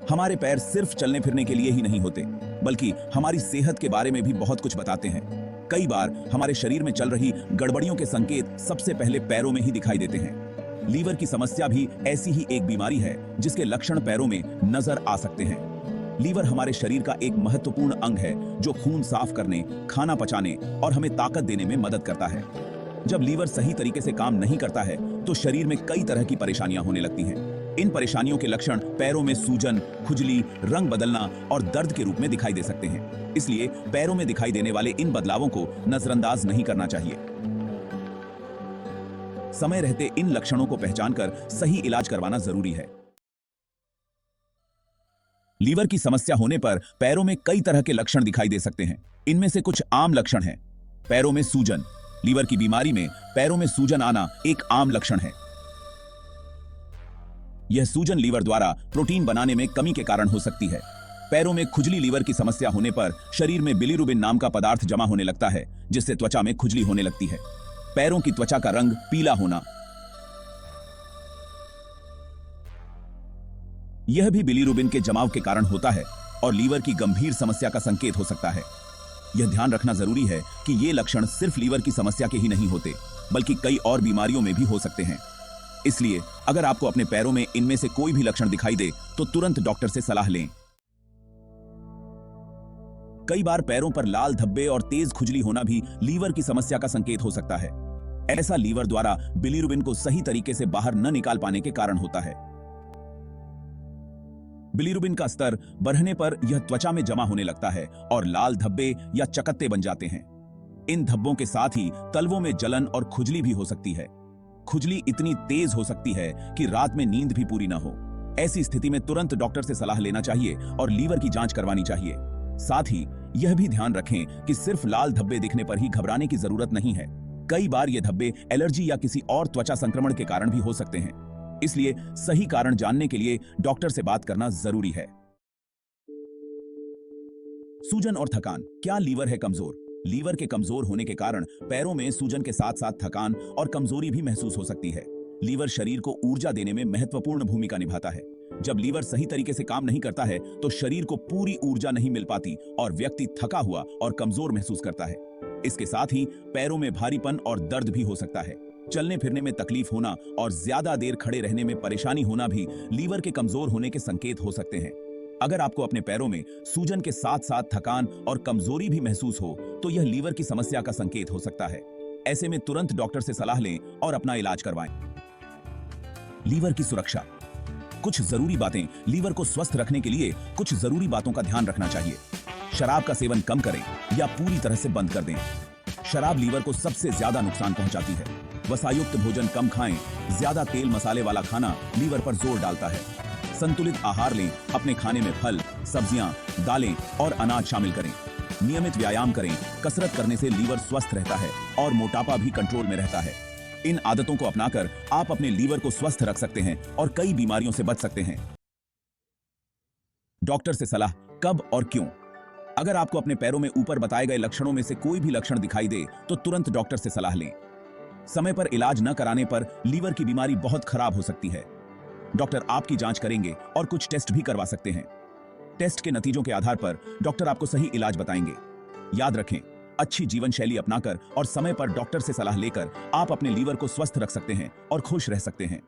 हमारे पैर सिर्फ चलने फिरने के लिए ही नहीं होते, बल्कि हमारी सेहत के बारे में भी बहुत कुछ बताते हैं। कई बार हमारे शरीर में चल रही गड़बड़ियों के संकेत सबसे पहले पैरों में ही दिखाई देते हैं। लीवर की समस्या भी ऐसी ही एक बीमारी है जिसके लक्षण पैरों में नजर आ सकते हैं। लीवर हमारे शरीर का एक महत्वपूर्ण अंग है जो खून साफ करने, खाना पचाने और हमें ताकत देने में मदद करता है। जब लीवर सही तरीके से काम नहीं करता है तो शरीर में कई तरह की परेशानियां होने लगती हैं। इन परेशानियों के लक्षण पैरों में सूजन, खुजली, रंग बदलना और दर्द के रूप में दिखाई दे सकते हैं। इसलिए पैरों में दिखाई देने वाले इन बदलावों को नजरअंदाज नहीं करना चाहिए। समय रहते इन लक्षणों को पहचानकर सही इलाज करवाना जरूरी है। लीवर की समस्या होने पर पैरों में कई तरह के लक्षण दिखाई दे सकते हैं। इनमें से कुछ आम लक्षण हैं। पैरों में सूजन। लीवर की बीमारी में पैरों में सूजन आना एक आम लक्षण है। यह सूजन लीवर द्वारा प्रोटीन बनाने में कमी के कारण हो सकती है। पैरों में खुजली। लीवर की समस्या होने पर शरीर में बिलीरुबिन नाम का पदार्थ जमा होने लगता है, जिससे त्वचा में खुजली होने लगती है। पैरों की त्वचा का रंग पीला होना, यह भी बिलीरुबिन के जमाव के कारण होता है और लीवर की गंभीर समस्या का संकेत हो सकता है। यह ध्यान रखना जरूरी है कि ये लक्षण सिर्फ लीवर की समस्या के ही नहीं होते, बल्कि कई और बीमारियों में भी हो सकते हैं। इसलिए अगर आपको अपने पैरों में इनमें से कोई भी लक्षण दिखाई दे तो तुरंत डॉक्टर से सलाह लें। कई बार पैरों पर लाल धब्बे और तेज खुजली होना भी लीवर की समस्या का संकेत हो सकता है। ऐसा लीवर द्वारा बिलीरुबिन को सही तरीके से बाहर न निकाल पाने के कारण होता है। बिलीरुबिन का स्तर बढ़ने पर यह त्वचा में जमा होने लगता है और लाल धब्बे या चकत्ते बन जाते हैं। इन धब्बों के साथ ही तलवों में जलन और खुजली भी हो सकती है। खुजली इतनी तेज हो सकती है कि रात में नींद भी पूरी ना हो। ऐसी स्थिति में तुरंत डॉक्टर से सलाह लेना चाहिए और लीवर की जांच करवानी चाहिए। साथ ही यह भी ध्यान रखें कि सिर्फ लाल धब्बे दिखने पर ही घबराने की जरूरत नहीं है। कई बार ये धब्बे एलर्जी या किसी और त्वचा संक्रमण के कारण भी हो सकते हैं। इसलिए सही कारण जानने के लिए डॉक्टर से बात करना जरूरी है। सूजन और थकान। क्या लीवर है कमजोर? लीवर के कमजोर होने के कारण पैरों में सूजन के साथ साथ थकान और कमजोरी भी महसूस हो सकती है। लीवर शरीर को ऊर्जा देने में महत्वपूर्ण भूमिका निभाता है। जब लीवर सही तरीके से काम नहीं करता है तो शरीर को पूरी ऊर्जा नहीं मिल पाती और व्यक्ति थका हुआ और कमजोर महसूस करता है। इसके साथ ही पैरों में भारीपन और दर्द भी हो सकता है। चलने फिरने में तकलीफ होना और ज्यादा देर खड़े रहने में परेशानी होना भी लीवर के कमजोर होने के संकेत हो सकते हैं। अगर आपको अपने पैरों में सूजन के साथ साथ थकान और कमजोरी भी महसूस हो तो यह लीवर की समस्या का संकेत हो सकता है। ऐसे में तुरंत डॉक्टर से सलाह लें और अपना इलाज करवाएं। लीवर की सुरक्षा। कुछ जरूरी बातें। लीवर को स्वस्थ रखने के लिए कुछ जरूरी बातों का ध्यान रखना चाहिए। शराब का सेवन कम करें या पूरी तरह से बंद कर दें। शराब लीवर को सबसे ज्यादा नुकसान पहुंचाती है। वसायुक्त भोजन कम खाएं। ज्यादा तेल मसाले वाला खाना लीवर पर जोर डालता है। संतुलित आहार लें। अपने खाने में फल, सब्जियां, दालें और अनाज शामिल करें। नियमित व्यायाम करें। कसरत करने से लीवर स्वस्थ रहता है और मोटापा भी कंट्रोल में रहता है। इन आदतों को अपनाकर आप अपने लीवर को स्वस्थ रख सकते हैं और कई बीमारियों से बच सकते हैं। डॉक्टर से सलाह कब और क्यों? अगर आपको अपने पैरों में ऊपर बताए गए लक्षणों में से कोई भी लक्षण दिखाई दे तो तुरंत डॉक्टर से सलाह लें। समय पर इलाज न कराने पर लीवर की बीमारी बहुत खराब हो सकती है। डॉक्टर आपकी जांच करेंगे और कुछ टेस्ट भी करवा सकते हैं। टेस्ट के नतीजों के आधार पर डॉक्टर आपको सही इलाज बताएंगे। याद रखें, अच्छी जीवन शैली अपनाकर और समय पर डॉक्टर से सलाह लेकर आप अपने लीवर को स्वस्थ रख सकते हैं और खुश रह सकते हैं।